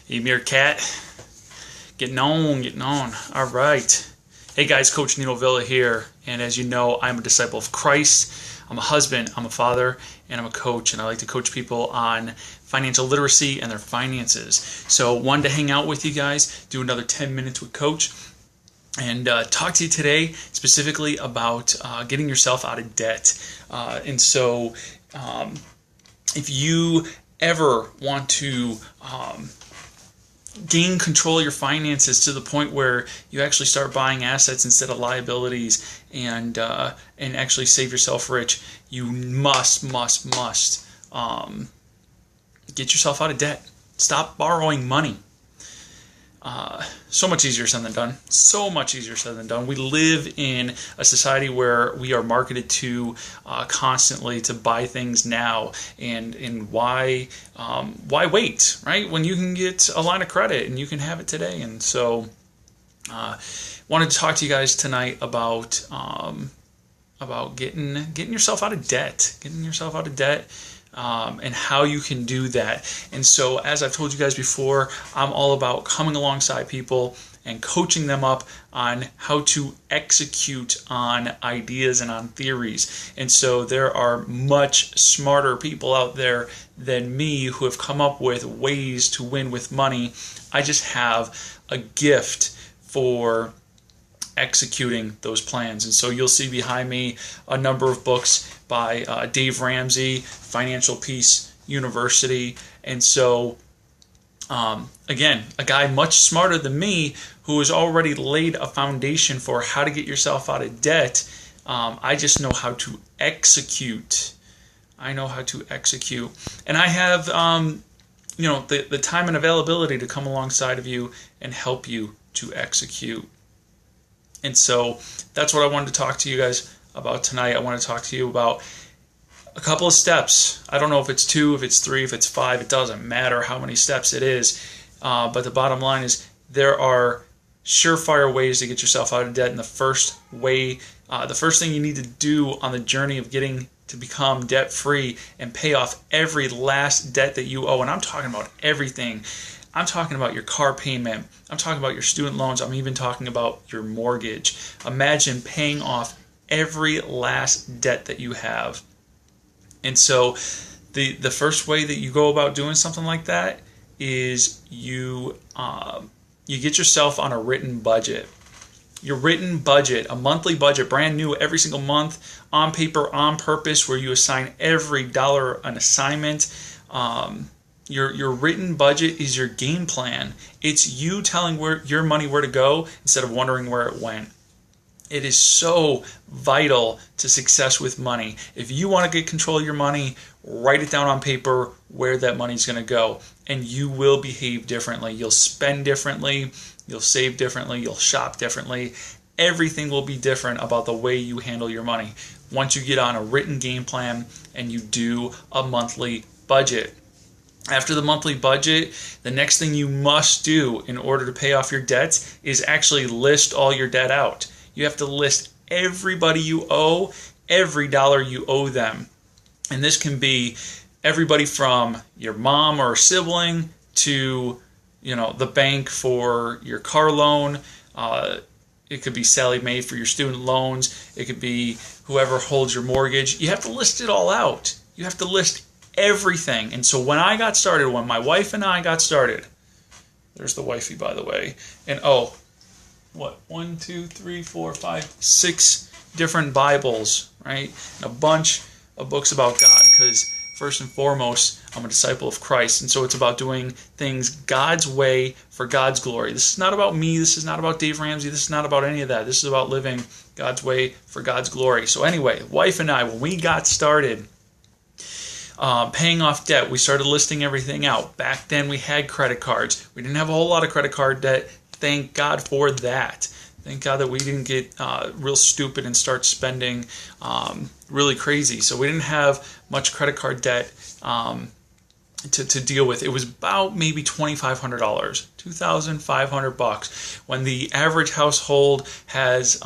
Hey, Meerkat. Getting on. All right. Hey, guys, Coach Nino Villa here. And as you know, I'm a disciple of Christ. I'm a husband, I'm a father, and I'm a coach. And I like to coach people on financial literacy and their finances. So wanted to hang out with you guys, do another 10 minutes with Coach, and talk to you today specifically about getting yourself out of debt. If you ever want to gain control of your finances to the point where you actually start buying assets instead of liabilities and actually save yourself rich, you must get yourself out of debt. Stop borrowing money. So much easier said than done. So much easier said than done. We live in a society where we are marketed to constantly to buy things now, and why wait, right? When you can get a line of credit and you can have it today. And so, wanted to talk to you guys tonight about getting yourself out of debt, and how you can do that. And so, as I've told you guys before, I'm all about coming alongside people and coaching them up on how to execute on ideas and on theories. And so there are much smarter people out there than me who have come up with ways to win with money. I just have a gift for executing those plans. And so you'll see behind me a number of books by Dave Ramsey, Financial Peace University. And so again, a guy much smarter than me who has already laid a foundation for how to get yourself out of debt. I just know how to execute. And I have the time and availability to come alongside of you and help you to execute. And so that's what I wanted to talk to you guys about tonight. I want to talk to you about a couple of steps. I don't know if it's 2, if it's 3, if it's 5. It doesn't matter how many steps it is. But the bottom line is there are surefire ways to get yourself out of debt. And the first thing you need to do on the journey of getting to become debt-free and pay off every last debt that you owe. And I'm talking about everything. I'm talking about your car payment. I'm talking about your student loans. I'm even talking about your mortgage. Imagine paying off every last debt that you have. And so the first way that you go about doing something like that is you get yourself on a written budget. Your written budget, a monthly budget, brand new every single month, on paper, on purpose, where you assign every dollar an assignment. Your written budget is your game plan. It's you telling your money where to go instead of wondering where it went. It is so vital to success with money. If you want to get control of your money, write it down on paper where that money's going to go, and you will behave differently. You'll spend differently, you'll save differently, you'll shop differently. Everything will be different about the way you handle your money once you get on a written game plan and you do a monthly budget. After the monthly budget, the next thing you must do in order to pay off your debts is actually list all your debt out. You have to list everybody you owe, every dollar you owe them. And this can be everybody from your mom or sibling to, the bank for your car loan. It could be Sally Mae for your student loans. It could be whoever holds your mortgage. You have to list it all out. You have to list everything. And so when my wife and I got started, there's the wifey, by the way, and 1, 2, 3, 4, 5, 6 different Bibles, right? And a bunch of books about God, because first and foremost, I'm a disciple of Christ. And so it's about doing things God's way for God's glory. This is not about me. This is not about Dave Ramsey. This is not about any of that. This is about living God's way for God's glory. So anyway, wife and I, when we got started paying off debt, we started listing everything out. Back then we had credit cards. We didn't have a whole lot of credit card debt. Thank God for that. Thank God that we didn't get real stupid and start spending really crazy. So we didn't have much credit card debt to deal with. It was about maybe $2,500, $2,500. When the average household has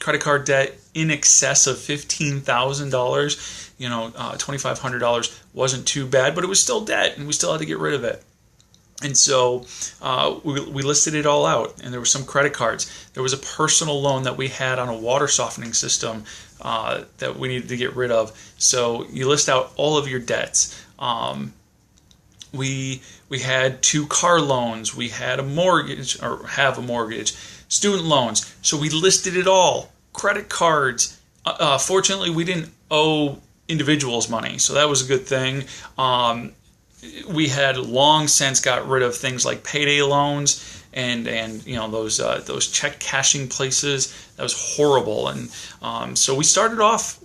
credit card debt in excess of $15,000, $2,500 wasn't too bad, but it was still debt, and we still had to get rid of it. And so we listed it all out, and there were some credit cards. There was a personal loan that we had on a water softening system that we needed to get rid of. So you list out all of your debts. We had 2 car loans. We had a mortgage, or have a mortgage, student loans. So we listed it all. Credit cards. Fortunately, we didn't owe individuals money, so that was a good thing. We had long since got rid of things like payday loans and those check cashing places. That was horrible. And so we started off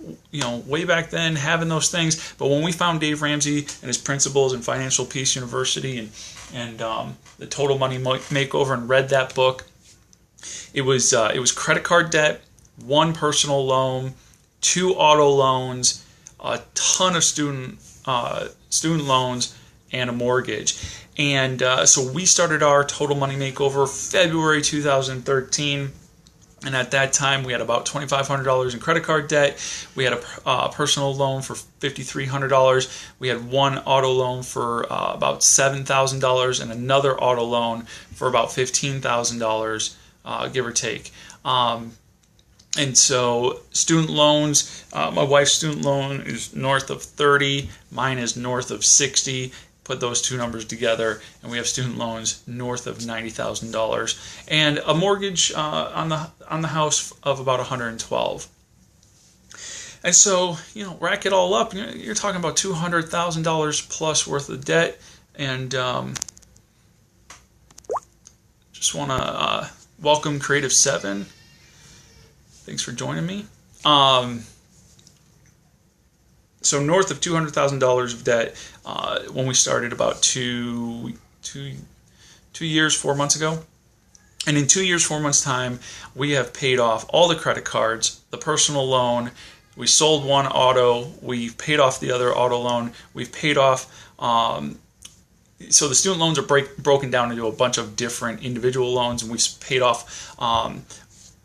way back then having those things. But when we found Dave Ramsey and his principles in Financial Peace University and the Total Money Makeover, and read that book, it was credit card debt, 1 personal loan, 2 auto loans, a ton of student loans, and a mortgage. And so we started our Total Money Makeover February 2013. And at that time, we had about $2,500 in credit card debt. We had a personal loan for $5,300. We had 1 auto loan for about $7,000 and another auto loan for about $15,000, give or take. And so student loans, my wife's student loan is north of 30, mine is north of 60. Put those 2 numbers together, and we have student loans north of $90,000, and a mortgage on the house of about $112,000. And so, rack it all up, you're talking about $200,000 plus worth of debt. And just want to welcome Creative 7. Thanks for joining me. So north of $200,000 of debt when we started about 2 years, 4 months ago. And in 2 years, 4 months' time, we have paid off all the credit cards, the personal loan. We sold 1 auto. We've paid off the other auto loan. We've paid off. So the student loans are broken down into a bunch of different individual loans, and we've paid off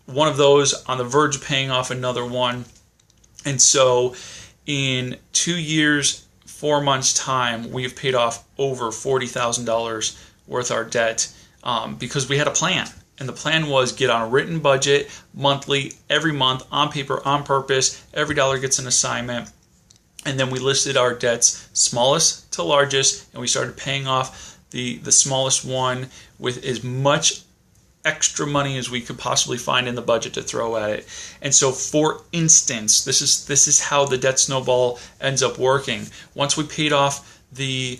one of those, on the verge of paying off another one. And so in 2 years, 4 months' time, we have paid off over $40,000 worth of our debt because we had a plan. And the plan was get on a written budget monthly, every month, on paper, on purpose. Every dollar gets an assignment. And then we listed our debts, smallest to largest, and we started paying off the smallest one with as much extra money as we could possibly find in the budget to throw at it. And so, for instance, this is how the debt snowball ends up working. Once we paid off the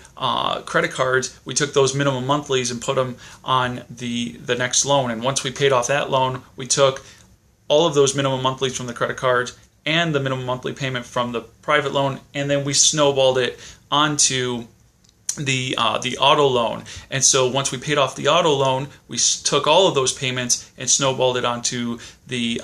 credit cards, we took those minimum monthlies and put them on the next loan. And once we paid off that loan, we took all of those minimum monthlies from the credit cards and the minimum monthly payment from the private loan, and then we snowballed it onto the auto loan. And so once we paid off the auto loan, we took all of those payments and snowballed it onto the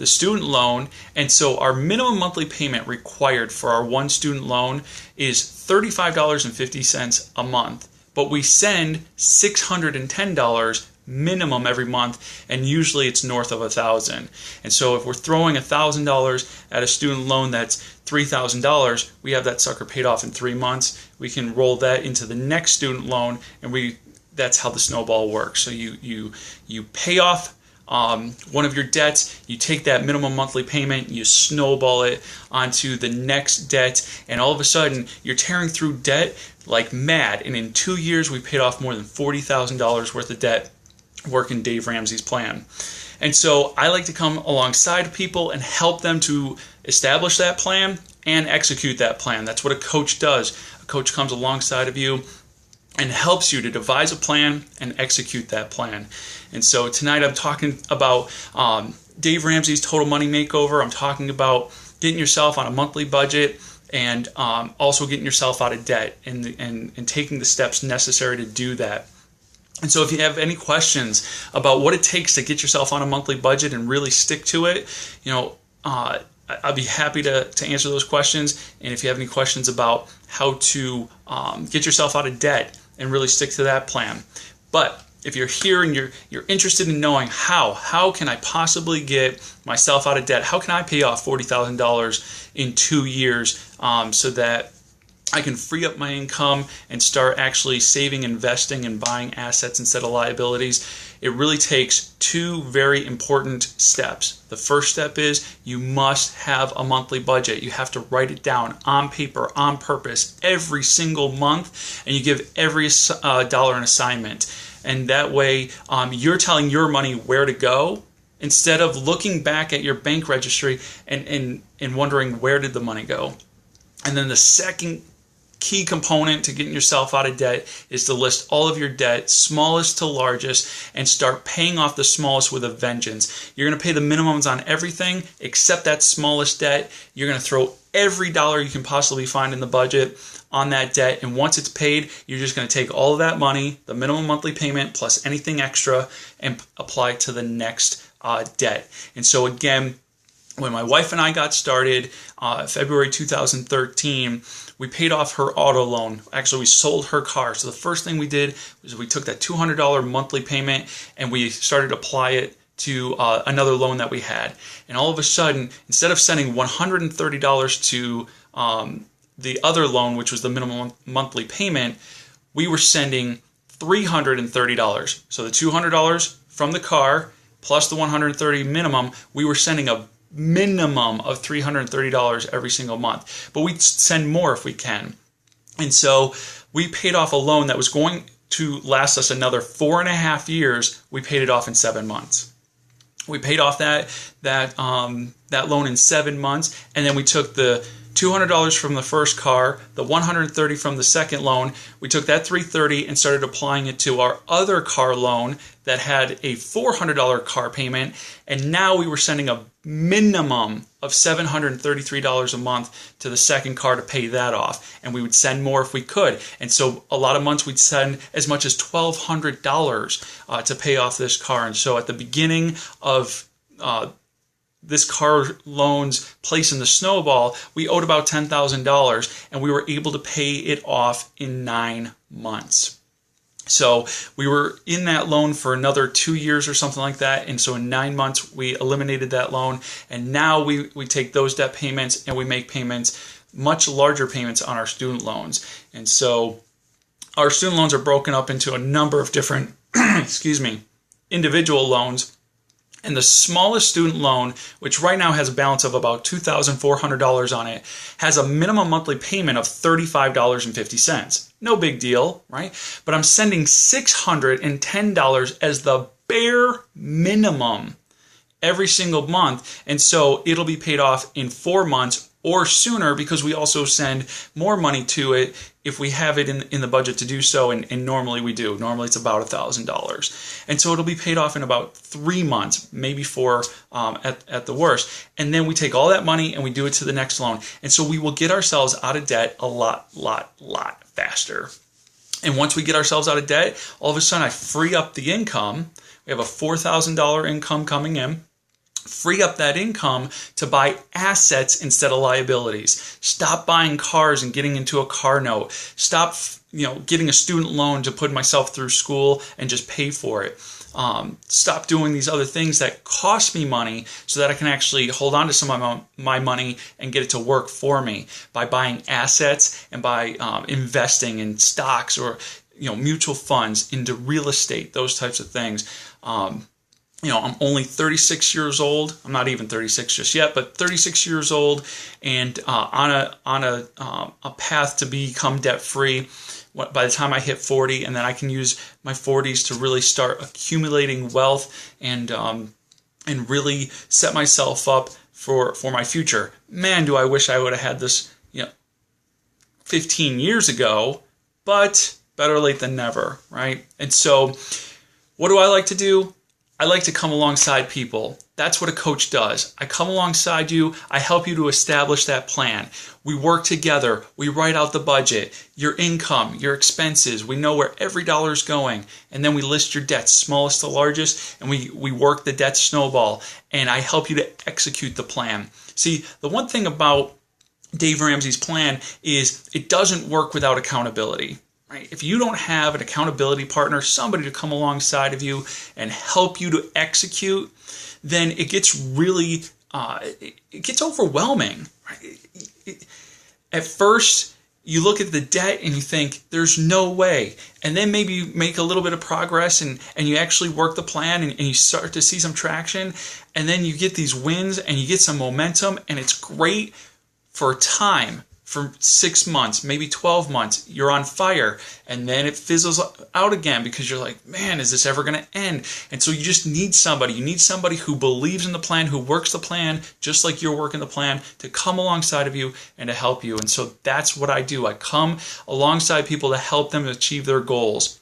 student loan. And so our minimum monthly payment required for our 1 student loan is $35.50 a month, but we send $610 minimum every month, and usually it's north of $1,000. And so if we're throwing $1,000 at a student loan that's $3,000, we have that sucker paid off in 3 months. We can roll that into the next student loan, and that's how the snowball works. So you pay off one of your debts, you take that minimum monthly payment, you snowball it onto the next debt, and all of a sudden you're tearing through debt like mad. And in 2 years, we paid off more than $40,000 worth of debt working Dave Ramsey's plan. And so I like to come alongside people and help them to establish that plan and execute that plan. That's what a coach does. A coach comes alongside of you and helps you to devise a plan and execute that plan. And so tonight I'm talking about Dave Ramsey's Total Money Makeover. I'm talking about getting yourself on a monthly budget and also getting yourself out of debt and taking the steps necessary to do that. And so if you have any questions about what it takes to get yourself on a monthly budget and really stick to it, I'll be happy to answer those questions. And if you have any questions about how to get yourself out of debt and really stick to that plan. But if you're here and you're interested in knowing how can I possibly get myself out of debt? How can I pay off $40,000 in 2 years so that I can free up my income and start actually saving, investing, and buying assets instead of liabilities? It really takes two very important steps. The first step is you must have a monthly budget. You have to write it down on paper, on purpose, every single month, and you give every dollar an assignment. And that way you're telling your money where to go instead of looking back at your bank registry and wondering where did the money go. And then the second key component to getting yourself out of debt is to list all of your debt, smallest to largest, and start paying off the smallest with a vengeance. You're going to pay the minimums on everything except that smallest debt. You're going to throw every dollar you can possibly find in the budget on that debt, and once it's paid, you're just going to take all of that money, the minimum monthly payment plus anything extra, and apply it to the next debt. And so again, when my wife and I got started, February 2013, we paid off her auto loan. Actually, we sold her car. So the first thing we did was we took that $200 monthly payment and we started to apply it to another loan that we had. And all of a sudden, instead of sending $130 to the other loan, which was the minimum monthly payment, we were sending $330. So the $200 from the car plus the $130 minimum, we were sending a minimum of $330 every single month. But we'd send more if we can. And so we paid off a loan that was going to last us another 4.5 years. We paid it off in 7 months. We paid off that loan in 7 months, and then we took the $200 from the first car, the $130 from the second loan. We took that $330 and started applying it to our other car loan that had a $400 car payment, and now we were sending a minimum of $733 a month to the second car to pay that off, and we would send more if we could. And so a lot of months we'd send as much as $1,200 to pay off this car. And so at the beginning of this car loan's place in the snowball, we owed about $10,000, and we were able to pay it off in 9 months. So we were in that loan for another 2 years or something like that, and so in 9 months we eliminated that loan, and now we take those debt payments and we make payments, much larger payments on our student loans. And so our student loans are broken up into a number of different individual loans. And the smallest student loan, which right now has a balance of about $2,400 on it, has a minimum monthly payment of $35.50. No big deal, right? But I'm sending $610 as the bare minimum every single month. And so it'll be paid off in 4 months or sooner, because we also send more money to it if we have it in the budget to do so, and normally we do. Normally it's about $1,000. And so it'll be paid off in about 3 months, maybe 4 at the worst. And then we take all that money and we do it to the next loan. And so we will get ourselves out of debt a lot faster. And once we get ourselves out of debt, all of a sudden I free up the income. We have a $4,000 income coming in. Free up that income to buy assets instead of liabilities. Stop buying cars and getting into a car note. Stop, getting a student loan to put myself through school and just pay for it. Stop doing these other things that cost me money so that I can actually hold on to some of my money and get it to work for me by buying assets and by investing in stocks or mutual funds, into real estate, those types of things. I'm only 36 years old. I'm not even 36 just yet, but 36 years old, and on a path to become debt free by the time I hit 40, and then I can use my 40s to really start accumulating wealth and really set myself up for my future. Man, do I wish I would have had this 15 years ago, but better late than never, right? And so what do I like to do? I like to come alongside people. That's what a coach does. I come alongside you. I help you to establish that plan. We work together. We write out the budget, your income, your expenses. We know where every dollar is going. And then we list your debts, smallest to largest, and we work the debt snowball. And I help you to execute the plan. See, the one thing about Dave Ramsey's plan is it doesn't work without accountability. right? If you don't have an accountability partner, somebody to come alongside of you and help you to execute, then it gets really, it gets overwhelming, right? At first, you look at the debt and you think, there's no way. And then maybe you make a little bit of progress and you actually work the plan and you start to see some traction. And then you get these wins and you get some momentum, and it's great for a time, for 6 months, maybe 12 months. You're on fire, and then it fizzles out again because you're like, man, is this ever going to end? And so you just need somebody. You need somebody who believes in the plan, who works the plan just like you're working the plan, to come alongside of you and to help you. And so that's what I do. I come alongside people to help them achieve their goals.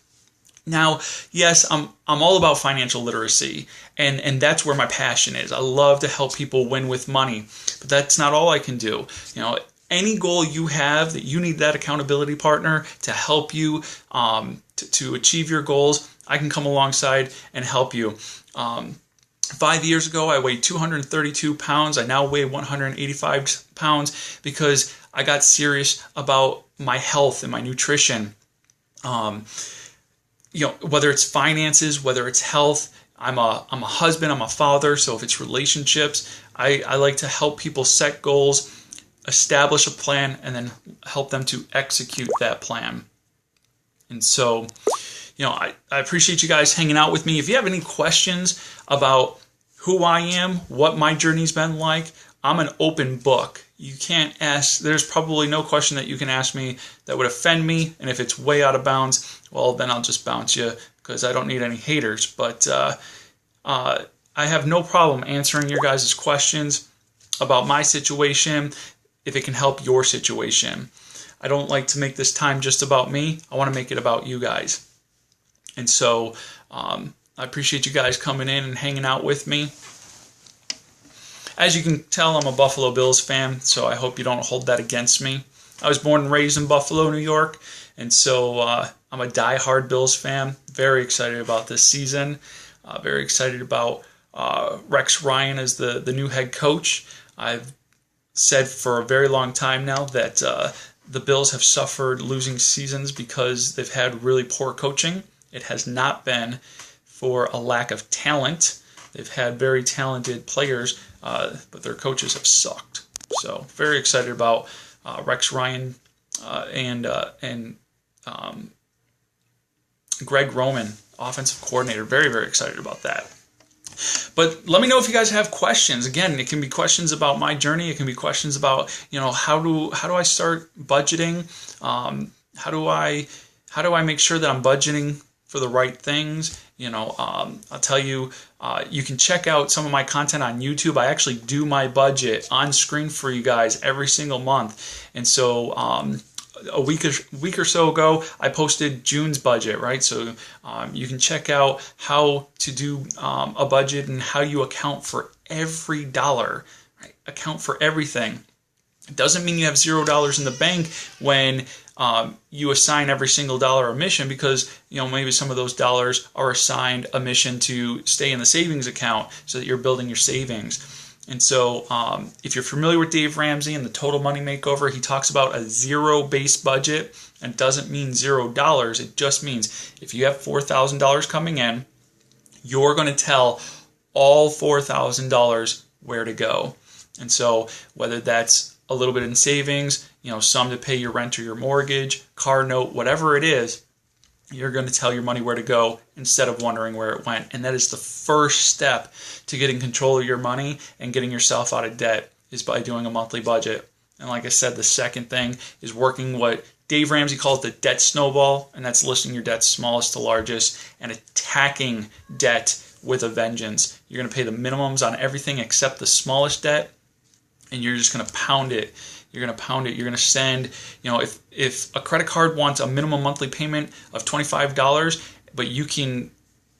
Now, yes, I'm all about financial literacy, and that's where my passion is. I love to help people win with money, but that's not all I can do. You know, any goal you have that you need that accountability partner to help you to achieve your goals, I can come alongside and help you. 5 years ago, I weighed 232 pounds. I now weigh 185 pounds because I got serious about my health and my nutrition. You know, whether it's finances, whether it's health, I'm a husband, I'm a father. So if it's relationships, I like to help people set goals, establish a plan, and then help them to execute that plan. And so, you know, I appreciate you guys hanging out with me. If you have any questions about who I am, what my journey's been like, I'm an open book. You can't ask, there's probably no question that you can ask me that would offend me. And if it's way out of bounds, well, then I'll just bounce you because I don't need any haters. But I have no problem answering your guys' questions about my situation if it can help your situation. I don't like to make this time just about me. I want to make it about you guys. And so I appreciate you guys coming in and hanging out with me. As you can tell, I'm a Buffalo Bills fan, so I hope you don't hold that against me. I was born and raised in Buffalo, New York, and so I'm a diehard Bills fan. Very excited about this season. Very excited about Rex Ryan as the new head coach. I've said for a very long time now that the Bills have suffered losing seasons because they've had really poor coaching. It has not been for a lack of talent. They've had very talented players, but their coaches have sucked. So very excited about Rex Ryan and Greg Roman, offensive coordinator. Very, very excited about that. But let me know if you guys have questions. Again, it can be questions about my journey. It can be questions about, you know, how do I start budgeting? How do I make sure that I'm budgeting for the right things? You know, I'll tell you, you can check out some of my content on YouTube. I actually do my budget on screen for you guys every single month. And so a week or so ago, I posted June's budget, right? So you can check out how to do a budget and how you account for every dollar, right? Account for everything. It doesn't mean you have $0 in the bank when you assign every single dollar a mission, because, you know, maybe some of those dollars are assigned a mission to stay in the savings account so that you're building your savings. And so if you're familiar with Dave Ramsey and the Total Money Makeover, he talks about a zero-based budget, and doesn't mean $0. It just means if you have $4,000 coming in, you're going to tell all $4,000 where to go. And so whether that's a little bit in savings, you know, some to pay your rent or your mortgage, car note, whatever it is, you're going to tell your money where to go instead of wondering where it went. And that is the first step to getting control of your money and getting yourself out of debt, is by doing a monthly budget. And like I said, the second thing is working what Dave Ramsey calls the debt snowball, and that's listing your debts smallest to largest and attacking debt with a vengeance. You're going to pay the minimums on everything except the smallest debt, and you're just going to pound it. You're going to pound it. You're going to send, you know, if a credit card wants a minimum monthly payment of $25, but you can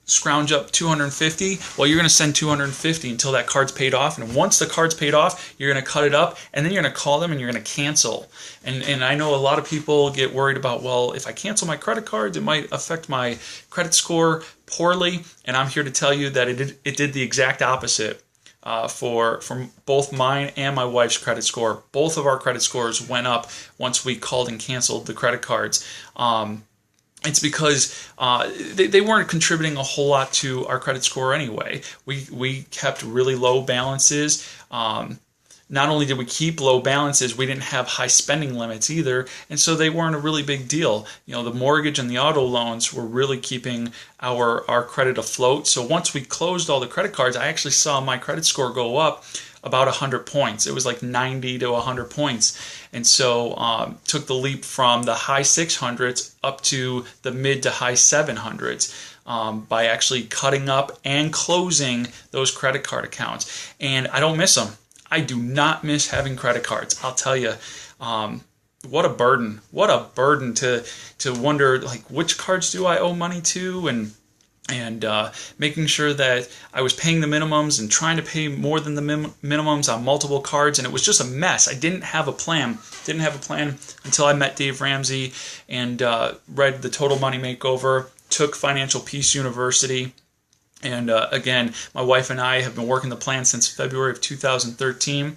scrounge up $250, well, you're going to send $250 until that card's paid off. And once the card's paid off, you're going to cut it up, and then you're going to call them and you're going to cancel. And I know a lot of people get worried about, well, if I cancel my credit cards, it might affect my credit score poorly. And I'm here to tell you that it did the exact opposite. From both mine and my wife's credit score. Both of our credit scores went up once we called and canceled the credit cards. it's because they weren't contributing a whole lot to our credit score anyway. We kept really low balances. Not only did we keep low balances, we didn't have high spending limits either, and so they weren't a really big deal. The mortgage and the auto loans were really keeping our credit afloat. So once we closed all the credit cards, I actually saw my credit score go up about 100 points. It was like 90 to 100 points. And so took the leap from the high 600s up to the mid to high 700s by actually cutting up and closing those credit card accounts. And I don't miss them. I do not miss having credit cards. I'll tell you, what a burden. What a burden to wonder, like, which cards do I owe money to, and making sure that I was paying the minimums and trying to pay more than the minimums on multiple cards, and it was just a mess. I didn't have a plan. Didn't have a plan until I met Dave Ramsey and read The Total Money Makeover, took Financial Peace University. And again, my wife and I have been working the plan since February of 2013,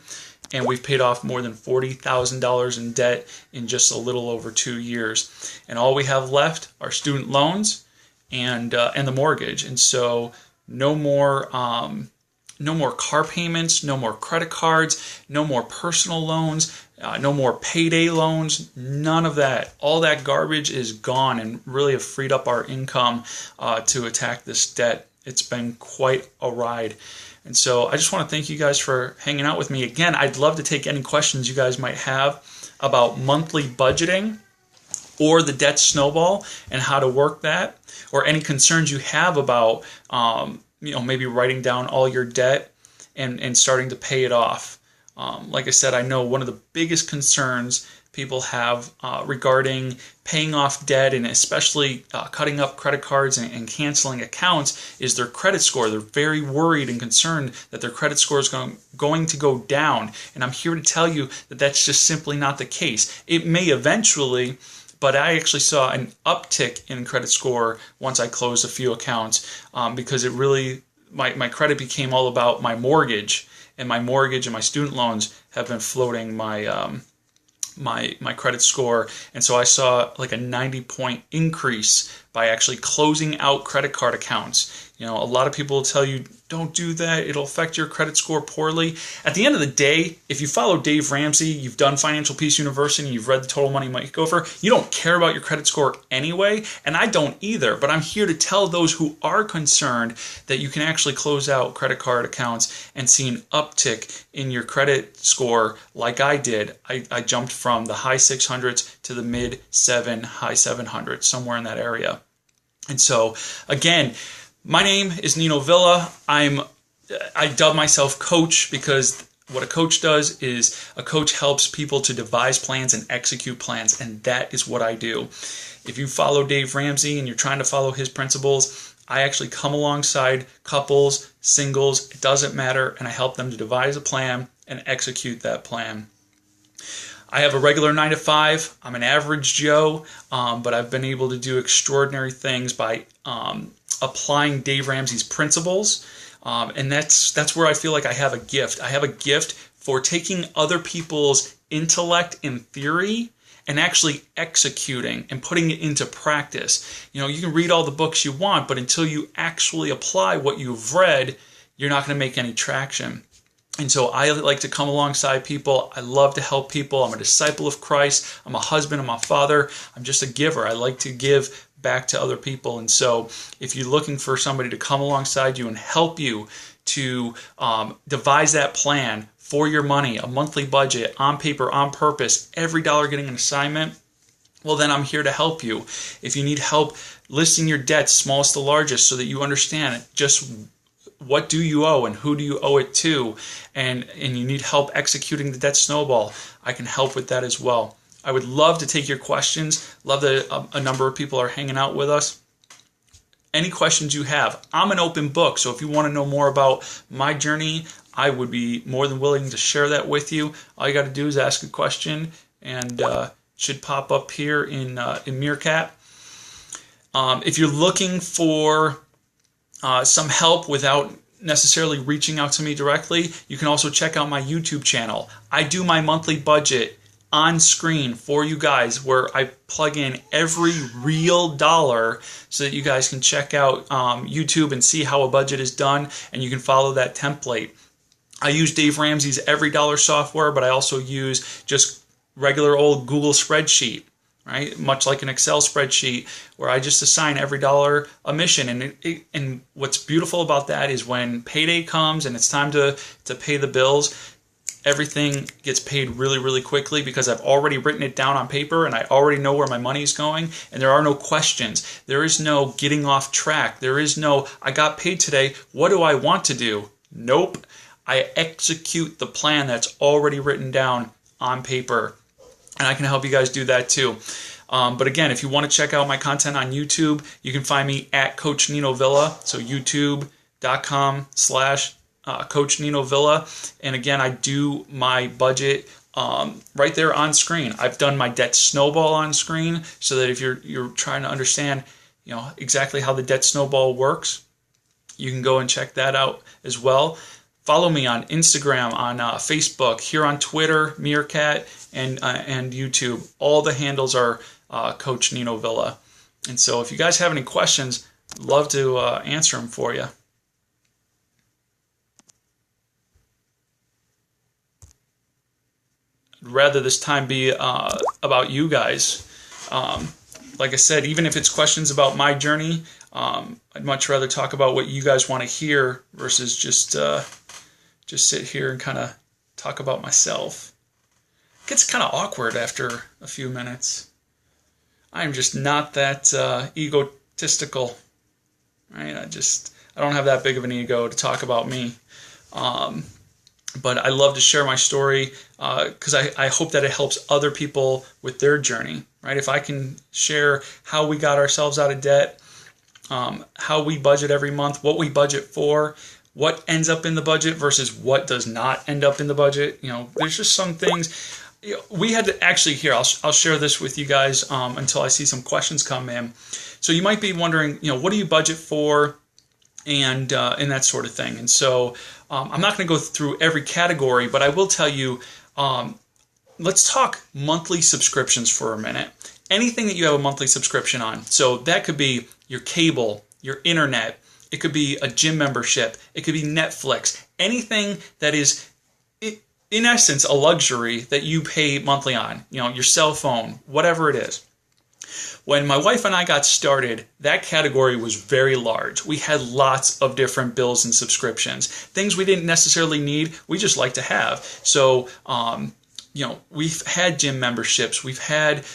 and we've paid off more than $40,000 in debt in just a little over 2 years. And all we have left are student loans and the mortgage. And so no more car payments, no more credit cards, no more personal loans, no more payday loans, none of that. All that garbage is gone, and really have freed up our income to attack this debt. It's been quite a ride. And so I just want to thank you guys for hanging out with me. Again, I'd love to take any questions you guys might have about monthly budgeting or the debt snowball and how to work that, or any concerns you have about maybe writing down all your debt and starting to pay it off. Like I said, I know one of the biggest concerns people have regarding paying off debt, and especially cutting up credit cards and canceling accounts, is their credit score. They're very worried and concerned that their credit score is going to go down. And I'm here to tell you that that's just simply not the case. It may eventually, but I actually saw an uptick in credit score once I closed a few accounts because it really, my credit became all about my mortgage, and my mortgage and my student loans have been floating my my credit score. And so I saw like a 90-point increase by actually closing out credit card accounts. A lot of people will tell you, don't do that, it'll affect your credit score poorly. At the end of the day, if you follow Dave Ramsey, you've done Financial Peace University, and you've read The Total Money Makeover, you don't care about your credit score anyway, and I don't either. But I'm here to tell those who are concerned that you can actually close out credit card accounts and see an uptick in your credit score like I did. I jumped from the high 600s to the mid high 700s, somewhere in that area. And so, again, my name is Nino Villa. I dub myself coach because what a coach does is a coach helps people to devise plans and execute plans, and that is what I do. If you follow Dave Ramsey and you're trying to follow his principles, I actually come alongside couples, singles, it doesn't matter, and I help them to devise a plan and execute that plan. I have a regular 9 to 5. I'm an average Joe, but I've been able to do extraordinary things by applying Dave Ramsey's principles, and that's where I feel like I have a gift. I have a gift for taking other people's intellect and theory and actually executing and putting it into practice. You can read all the books you want, but until you actually apply what you've read, you're not going to make any traction. And so I like to come alongside people. I love to help people. I'm a disciple of Christ. I'm a husband. I'm a father. I'm just a giver. I like to give back to other people. And so if you're looking for somebody to come alongside you and help you to devise that plan for your money, a monthly budget, on paper, on purpose, every dollar getting an assignment, well, then I'm here to help you. If you need help listing your debts, smallest to largest, so that you understand just what do you owe and who do you owe it to, and you need help executing the debt snowball, I can help with that as well. I would love to take your questions. Love that a number of people are hanging out with us. Any questions you have, I'm an open book. So if you want to know more about my journey, I would be more than willing to share that with you. All you got to do is ask a question, and it should pop up here in Meerkat. If you're looking for some help without necessarily reaching out to me directly, you can also check out my YouTube channel. I do my monthly budget on screen for you guys where I plug in every real dollar so that you guys can check out YouTube and see how a budget is done, and you can follow that template. I use Dave Ramsey's Every Dollar software, but I also use just regular old Google spreadsheet, right? Much like an Excel spreadsheet where I just assign every dollar a mission. And what's beautiful about that is when payday comes and it's time to pay the bills, everything gets paid really, really quickly because I've already written it down on paper and I already know where my money's going, and there are no questions. There is no getting off track. There is no, I got paid today, what do I want to do? Nope. I execute the plan that's already written down on paper, and I can help you guys do that too. But again, if you want to check out my content on YouTube, you can find me at Coach Nino Villa, so youtube.com/Coach Nino Villa. And again, I do my budget right there on screen. I've done my debt snowball on screen so that if you're trying to understand, exactly how the debt snowball works, you can go and check that out as well. Follow me on Instagram, on Facebook, here on Twitter, Meerkat, and YouTube. All the handles are Coach Nino Villa. And so if you guys have any questions, I'd love to answer them for you. I'd rather this time be about you guys. Like I said, even if it's questions about my journey, I'd much rather talk about what you guys want to hear versus just sit here and kind of talk about myself. It gets kind of awkward after a few minutes. I'm just not that egotistical, right? I don't have that big of an ego to talk about me. But I love to share my story because I hope that it helps other people with their journey, right? If I can share how we got ourselves out of debt, how we budget every month, what we budget for, what ends up in the budget versus what does not end up in the budget. There's just some things we had to actually here. I'll share this with you guys until I see some questions come in. So you might be wondering, what do you budget for, and that sort of thing. And so I'm not going to go through every category, but I will tell you. Let's talk monthly subscriptions for a minute. Anything that you have a monthly subscription on. So that could be your cable, your internet. It could be a gym membership. It could be Netflix. Anything that is, in essence, a luxury that you pay monthly on. Your cell phone, whatever it is. When my wife and I got started, that category was very large. We had lots of different bills and subscriptions. Things we didn't necessarily need, we just like to have. So, we've had gym memberships. We've had,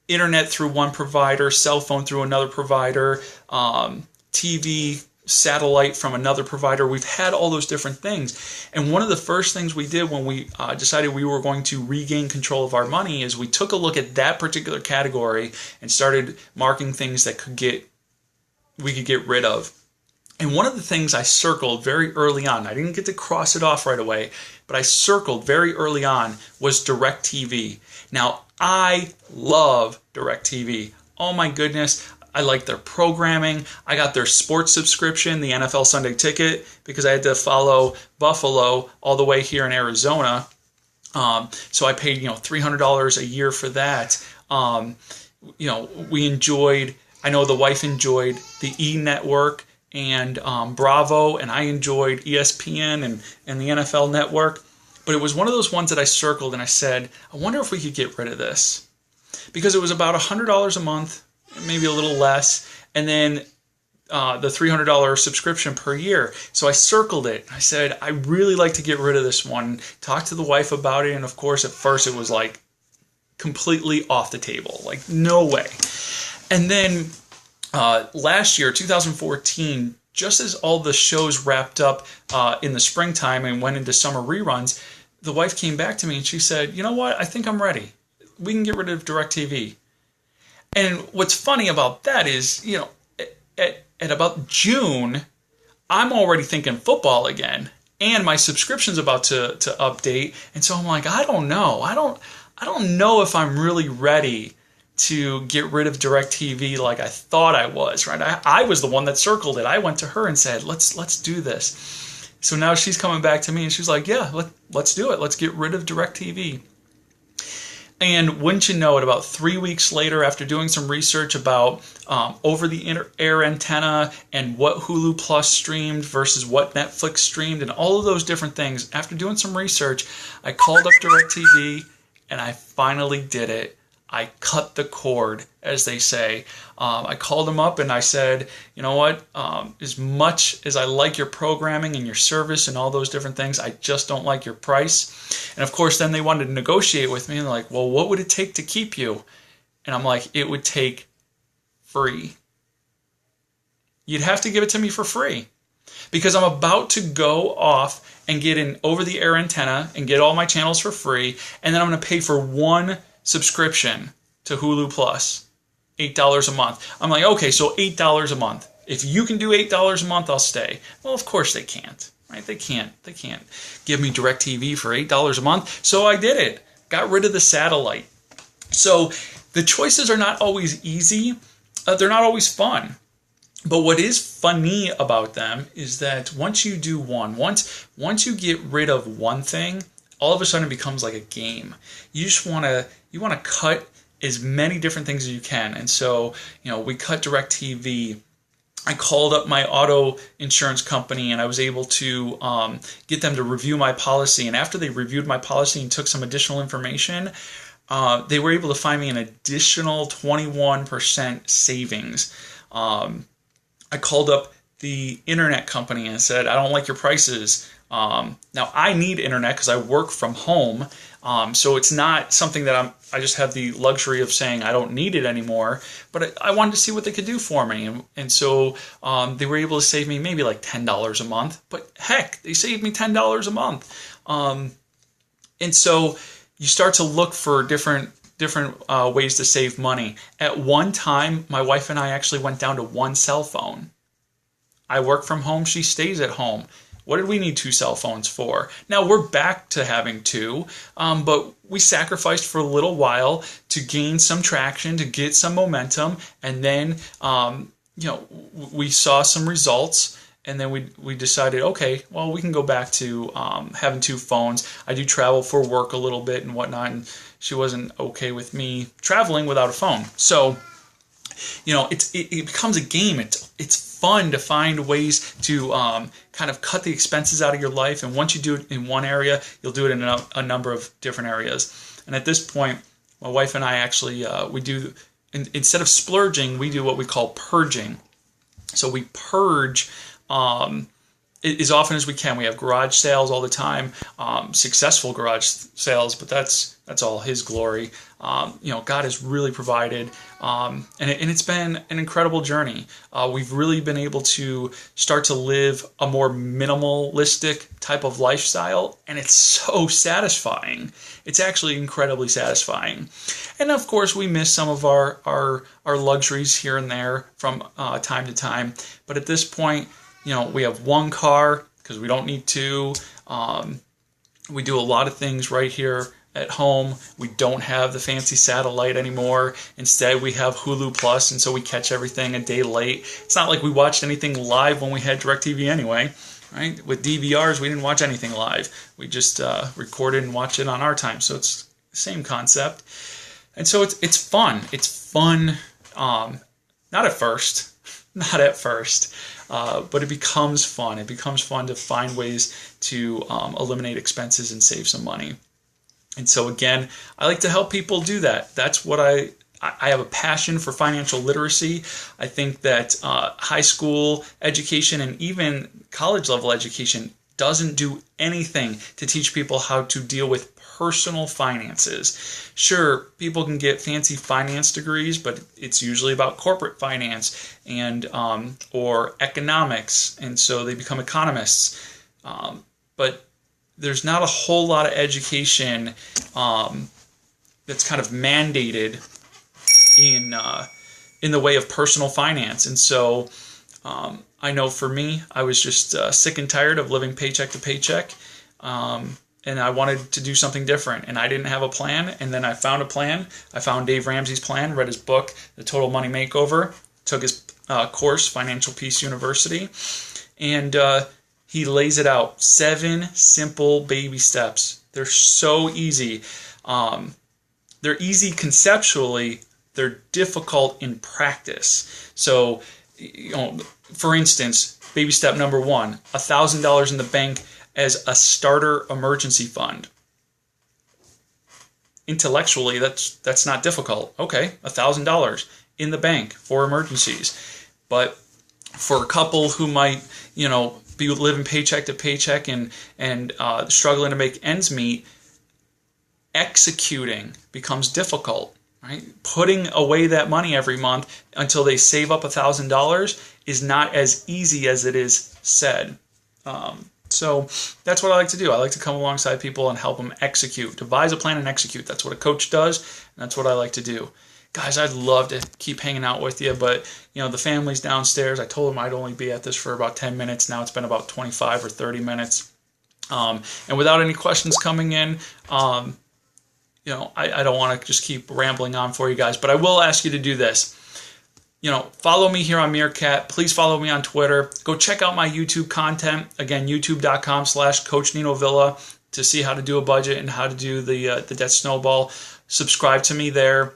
internet through one provider, cell phone through another provider, TV, satellite from another provider. We've had all those different things. And one of the first things we did when we decided we were going to regain control of our money is we took a look at that particular category and started marking things that we could get rid of. And one of the things I circled very early on, I didn't get to cross it off right away, but I circled very early on, was DirecTV. Now, I love DirecTV. Oh my goodness, I like their programming. I got their sports subscription, the NFL Sunday Ticket, because I had to follow Buffalo all the way here in Arizona. So I paid, $300 a year for that. We enjoyed, I know the wife enjoyed the E! Network and Bravo, and I enjoyed ESPN and the NFL Network. But it was one of those ones that I circled and I said, I wonder if we could get rid of this. Because it was about $100 a month, maybe a little less, and then the $300 subscription per year. So I circled it. I said, I really like to get rid of this one. Talked to the wife about it, and of course, at first it was like completely off the table. Like, no way. And then last year, 2014, just as all the shows wrapped up in the springtime and went into summer reruns, the wife came back to me and she said, you know what? I think I'm ready. We can get rid of DirecTV. And what's funny about that is, at about June, I'm already thinking football again, and my subscription's about to update. And so I'm like, I don't know. I don't know if I'm really ready to get rid of DirecTV like I thought I was, right? I was the one that circled it. I went to her and said, let's do this. So now she's coming back to me and she's like, yeah, let's do it. Let's get rid of DirecTV. And wouldn't you know it, about 3 weeks later, after doing some research about over-the-air antenna and what Hulu Plus streamed versus what Netflix streamed and all of those different things, after doing some research, I called up DirecTV and I finally did it. I cut the cord, as they say. I called them up and I said, you know what, as much as I like your programming and your service and all those different things, I just don't like your price. And of course, then they wanted to negotiate with me and they're like, well, what would it take to keep you? And I'm like, it would take free. You'd have to give it to me for free. Because I'm about to go off and get an over-the-air antenna and get all my channels for free, and then I'm going to pay for one subscription to Hulu Plus, $8 a month. I'm like, okay, so $8 a month. If you can do $8 a month, I'll stay. Well, of course they can't, right? They can't give me DirecTV for $8 a month. So I did it. Got rid of the satellite. So the choices are not always easy. They're not always fun. But what is funny about them is that once you do once you get rid of one thing, all of a sudden it becomes like a game. You just want to cut as many different things as you can. And so, we cut DirecTV. I called up my auto insurance company and I was able to get them to review my policy. And after they reviewed my policy and took some additional information, they were able to find me an additional 21% savings. I called up the internet company and said, I don't like your prices. Now, I need internet because I work from home, so it's not something that I just have the luxury of saying I don't need it anymore, but I wanted to see what they could do for me, and so they were able to save me maybe like $10 a month, but heck, they saved me $10 a month. And so you start to look for different ways to save money. At one time, my wife and I actually went down to one cell phone. I work from home, she stays at home. What did we need 2 cell phones for? Now we're back to having 2, but we sacrificed for a little while to gain some traction, to get some momentum, and then we saw some results. And then we decided, okay, well, we can go back to having 2 phones. I do travel for work a little bit and whatnot, and she wasn't okay with me traveling without a phone. So, it becomes a game. It's fun to find ways to kind of cut the expenses out of your life. And once you do it in one area, you'll do it in a number of different areas. And at this point, my wife and I actually, instead of splurging, we do what we call purging. So we purge as often as we can. We have garage sales all the time, successful garage sales, but that's all His glory. God has really provided, and it's been an incredible journey. We've really been able to start to live a more minimalistic type of lifestyle, and it's so satisfying. It's actually incredibly satisfying. And of course, we miss some of our luxuries here and there from time to time. But at this point, we have 1 car because we don't need 2. We do a lot of things right here at home. We don't have the fancy satellite anymore. Instead, we have Hulu Plus, and so we catch everything a day late. It's not like we watched anything live when we had DirecTV anyway, right? With DVRs, we didn't watch anything live. We just recorded and watched it on our time. So it's the same concept. And so it's fun. It's fun, not at first, but it becomes fun. It becomes fun to find ways to eliminate expenses and save some money. And so again, I like to help people do that. That's what I have a passion for financial literacy. I think that high school education and even college level education doesn't do anything to teach people how to deal with personal finances. Sure, people can get fancy finance degrees, but it's usually about corporate finance and or economics, and so they become economists. But there's not a whole lot of education that's kind of mandated in the way of personal finance. And so I know for me, I was just sick and tired of living paycheck to paycheck, and I wanted to do something different, and I didn't have a plan, and then I found a plan. I found Dave Ramsey's plan, read his book, The Total Money Makeover, took his course, Financial Peace University, and He lays it out. 7 simple baby steps. They're so easy. They're easy conceptually. They're difficult in practice. So, for instance, baby step number 1, $1,000 in the bank as a starter emergency fund. Intellectually, that's not difficult. Okay, $1,000 in the bank for emergencies. But for a couple who might, be living paycheck to paycheck and struggling to make ends meet, executing becomes difficult. Right? Putting away that money every month until they save up $1,000 is not as easy as it is said. So that's what I like to do. I like to come alongside people and help them execute, devise a plan and execute. That's what a coach does, and that's what I like to do. Guys, I'd love to keep hanging out with you, but the family's downstairs. I told them I'd only be at this for about 10 minutes. Now it's been about 25 or 30 minutes. And without any questions coming in, I don't want to just keep rambling on for you guys, but I will ask you to do this. Follow me here on Meerkat. Please follow me on Twitter. Go check out my YouTube content. Again, youtube.com/Coach Nino Villa to see how to do a budget and how to do the debt snowball. Subscribe to me there.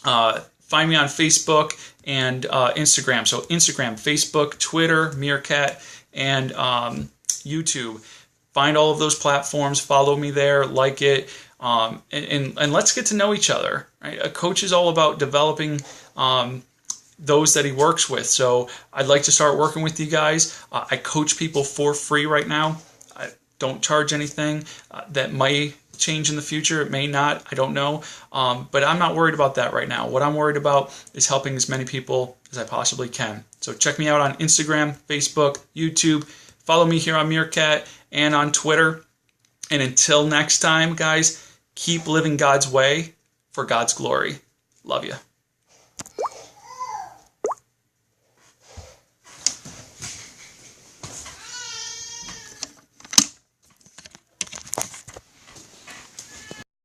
Find me on Facebook and Instagram. So Instagram, Facebook, Twitter, Meerkat, and YouTube. Find all of those platforms. Follow me there. Like it. And let's get to know each other. Right? A coach is all about developing those that he works with. So I'd like to start working with you guys. I coach people for free right now. I don't charge anything. That may change in the future. It may not. I don't know. But I'm not worried about that right now. What I'm worried about is helping as many people as I possibly can. So check me out on Instagram, Facebook, YouTube. Follow me here on Meerkat and on Twitter. And until next time, guys, keep living God's way for God's glory. Love you.